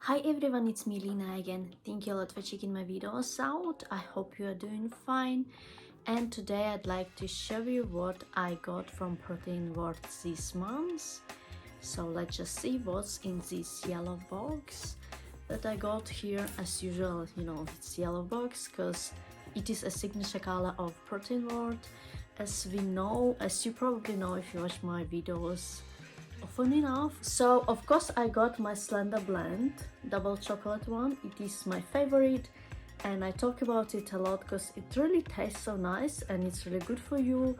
Hi everyone, it's me Lina again. Thank you a lot for checking my videos out. I hope you are doing fine. And today I'd like to show you what I got from Protein World this month. So let's just see what's in this yellow box that I got here. As usual, it's yellow box because it is a signature color of Protein World. As you probably know if you watch my videos often enough. So of course I got my Slender Blend double chocolate one. It is my favorite and I talk about it a lot because it really tastes so nice and it's really good for you,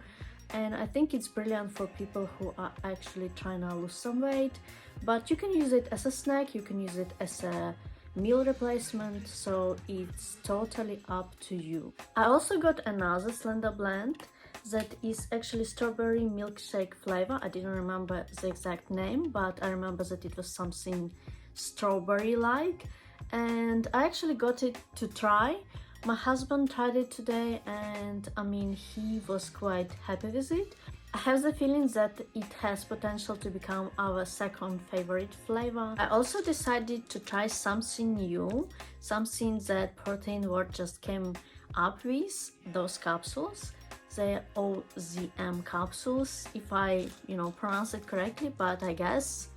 and I think it's brilliant for people who are actually trying to lose some weight, but you can use it as a snack, you can use it as a meal replacement, so it's totally up to you. I also got another Slender Blend that is actually strawberry milkshake flavor. I didn't remember the exact name, but I remember that it was something strawberry like, and I actually got it to try. My husband tried it today and I mean he was quite happy with it. I have the feeling that it has potential to become our second favorite flavor. I also decided to try something new, something that Protein World just came up with, those capsules. They're OZM capsules, if I pronounce it correctly, but I guess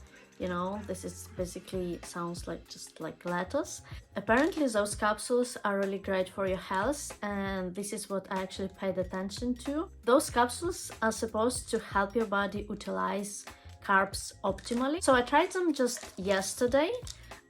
this is basically sounds like just like lettuce. Apparently those capsules are really great for your health, and this is what I actually paid attention to. Those capsules are supposed to help your body utilize carbs optimally. So I tried them just yesterday,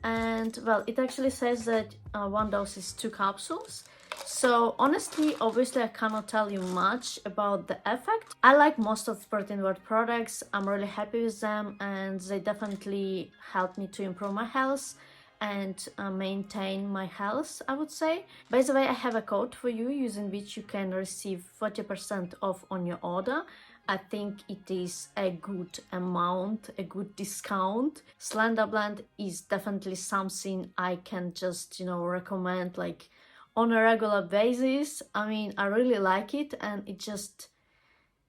and well, it actually says that one dose is 2 capsules. So honestly, obviously I cannot tell you much about the effect. I like most of Protein World products, I'm really happy with them, and they definitely help me to improve my health and maintain my health, I would say. By the way, I have a code for you using which you can receive 40% off on your order. I think it is a good amount, a good discount. Slender Blend is definitely something I can just, recommend like on a regular basis. I mean, I really like it, and it just,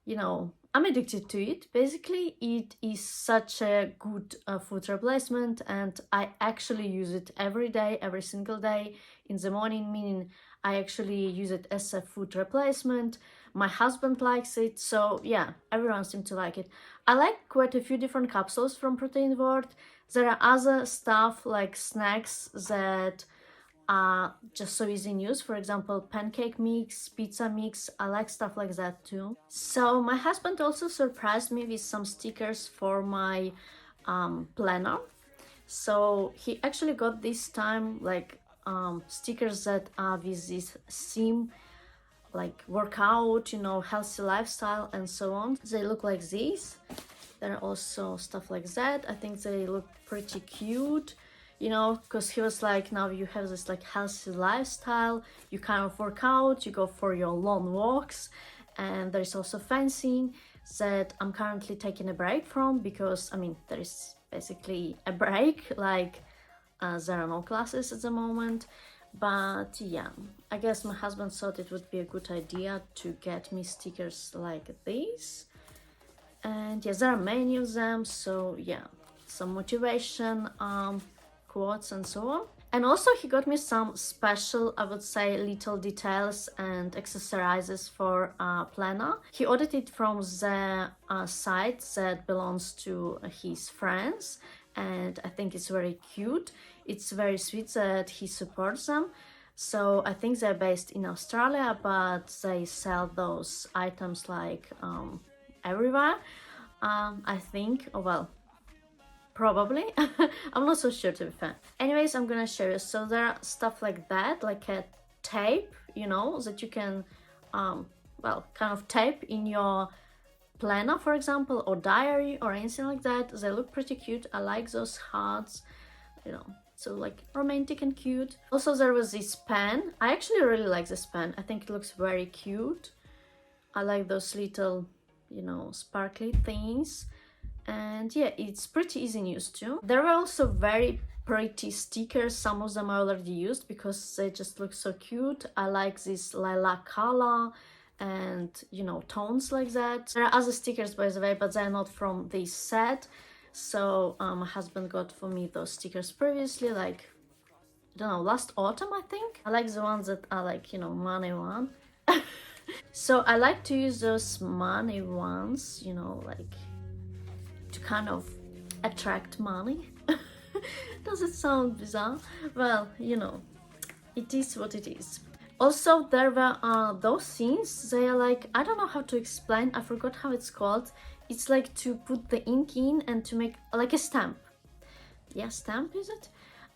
I'm addicted to it. Basically, it is such a good food replacement, and I actually use it every day, every single day in the morning, meaning I actually use it as a food replacement. My husband likes it, so yeah, everyone seems to like it. I like quite a few different capsules from Protein World. There are other stuff like snacks that just so easy in use, for example pancake mix, pizza mix. I like stuff like that too. So my husband also surprised me with some stickers for my planner. So he actually got this time like stickers that are with this theme, like workout, healthy lifestyle and so on. They look like this. There are also stuff like that. I think they look pretty cute, because he was like, now you have this like healthy lifestyle, you kind of work out, you go for your long walks. And there's also fencing that I'm currently taking a break from, because I mean there is basically a break, like there are no classes at the moment. But yeah, I guess my husband thought it would be a good idea to get me stickers like this. And yes, there are many of them, so yeah, some motivation quotes and so on. And also he got me some special, I would say, little details and accessorizes for planner. He ordered it from the site that belongs to his friends, and I think it's very cute. It's very sweet that he supports them. So I think they're based in Australia, but they sell those items like everywhere. I think, oh well, probably. I'm not so sure, to be fair. Anyways, I'm gonna show you. So there are stuff like that, like a tape, that you can well, kind of tape in your planner, for example, or diary or anything like that. They look pretty cute. I like those hearts, so like romantic and cute. Also there was this pen. I actually really like this pen. I think it looks very cute. I like those little sparkly things, and yeah, it's pretty easy in use too. There were also very pretty stickers. Some of them I already used because they just look so cute. I like this lilac color and tones like that. There are other stickers, by the way, but they're not from this set. So my husband got for me those stickers previously, like, I don't know, last autumn, I think. I like the ones that are like, you know, money one. So I like to use those money ones, you know, like to kind of attract money. Does it sound bizarre? Well, you know, it is what it is. Also, there were those scenes, they are like, I don't know how to explain, I forgot how it's called. It's like to put the ink in and to make like a stamp. Yeah, stamp is it?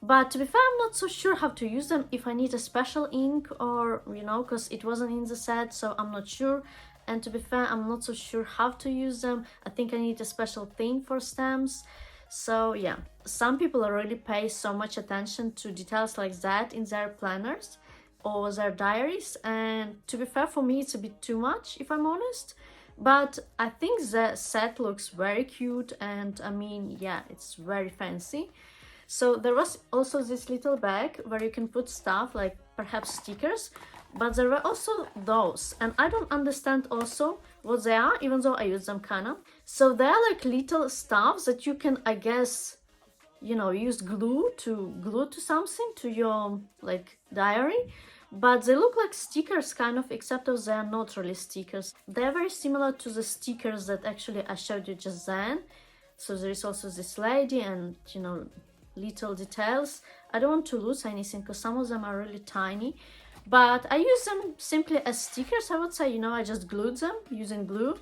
But to be fair, I'm not so sure how to use them, if I need a special ink or, you know, because it wasn't in the set, so I'm not sure. And to be fair, I'm not so sure how to use them. I think I need a special thing for stamps. So yeah, some people really pay so much attention to details like that in their planners or their diaries, and to be fair, for me it's a bit too much, if I'm honest. But I think the set looks very cute, and I mean, yeah, it's very fancy. So there was also this little bag where you can put stuff like perhaps stickers, but there were also those, and I don't understand also what they are, even though I use them kinda. So they're like little stuff that you can, I guess, you know, use glue to something, to your like diary, but they look like stickers kind of, except that they are not really stickers. They're very similar to the stickers that actually I showed you just then. So there is also this lady and, you know, little details. I don't want to lose anything because some of them are really tiny, but I use them simply as stickers, I would say. You know, I just glued them using glue.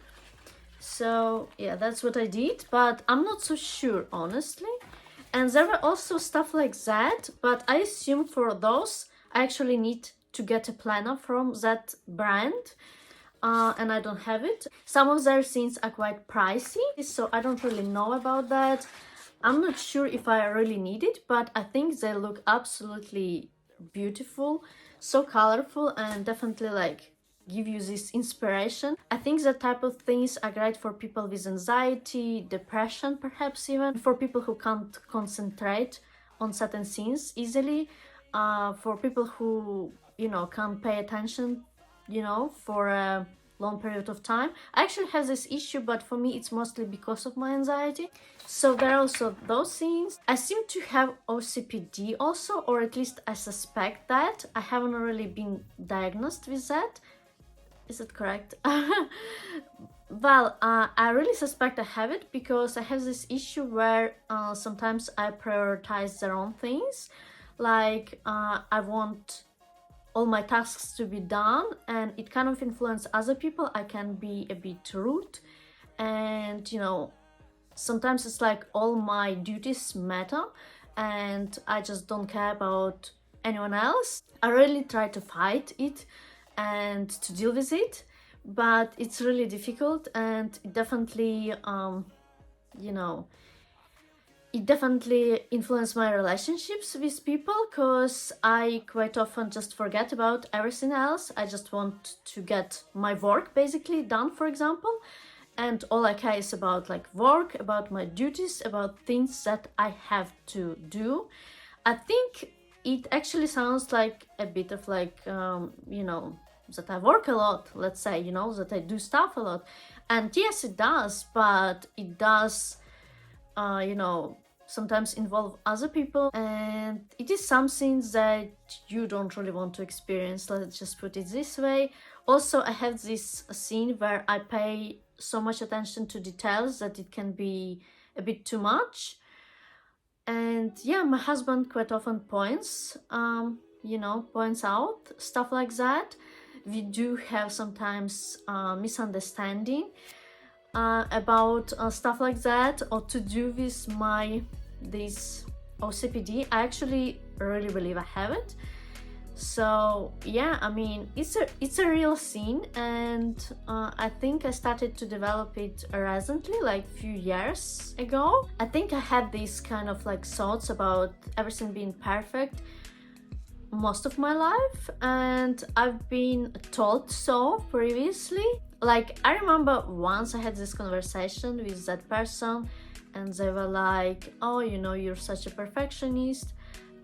So yeah, that's what I did, but I'm not so sure, honestly. And there were also stuff like that, but I assume for those I actually need to get a planner from that brand, and I don't have it. Some of their scenes are quite pricey, so I don't really know about that. I'm not sure if I really need it, but I think they look absolutely beautiful, so colorful, and definitely like give you this inspiration. I think that type of things are great for people with anxiety, depression, perhaps even for people who can't concentrate on certain scenes easily, for people who, you know, can't pay attention, you know, for a long period of time. I actually have this issue, but for me it's mostly because of my anxiety. So there are also those things. I seem to have OCPD also, or at least I suspect that. I haven't really been diagnosed with that. Is it correct? Well, I really suspect I have it because I have this issue where sometimes I prioritize the wrong things. Like I want all my tasks to be done, and it kind of influences other people. I can be a bit rude, and you know, sometimes it's like all my duties matter and I just don't care about anyone else. I really try to fight it and to deal with it, but it's really difficult, and it definitely you know, it definitely influenced my relationships with people, because I quite often just forget about everything else. I just want to get my work basically done, for example, and all I care is about like work, about my duties, about things that I have to do. I think it actually sounds like a bit of like you know, that I work a lot, let's say, you know, that I do stuff a lot, and yes, it does, but it does you know, sometimes involve other people, and it is something that you don't really want to experience, let's just put it this way. Also, I have this scene where I pay so much attention to details that it can be a bit too much, and yeah, my husband quite often points you know, points out stuff like that. We do have sometimes misunderstanding about stuff like that, or to do with this OCPD. I actually really believe I have it. So yeah, I mean, it's a real scene, and I think I started to develop it recently, like a few years ago. I think I had these kind of like thoughts about everything being perfect most of my life, and I've been told so previously. Like, I remember once I had this conversation with that person, and they were like, oh, you know, you're such a perfectionist.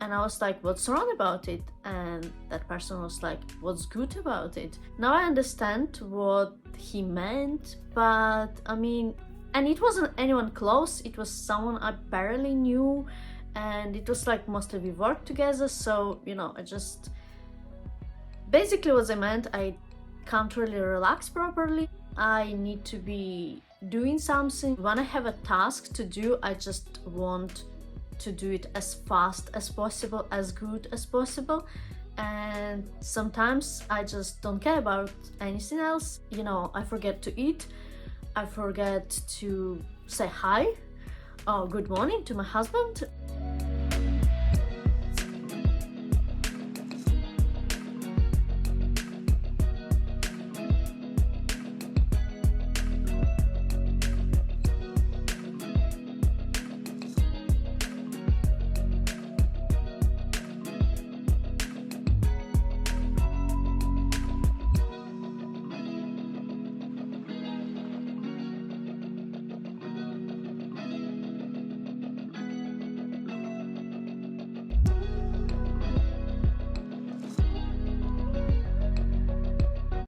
And I was like, what's wrong about it? And that person was like, what's good about it? Now I understand what he meant, but I mean, And it wasn't anyone close, it was someone I barely knew, and it was like mostly we worked together, so you know, I just basically what I meant, I can't really relax properly. I need to be doing something. When I have a task to do, I just want to do it as fast as possible, as good as possible. And sometimes I just don't care about anything else. You know, I forget to eat, I forget to say hi or good morning to my husband.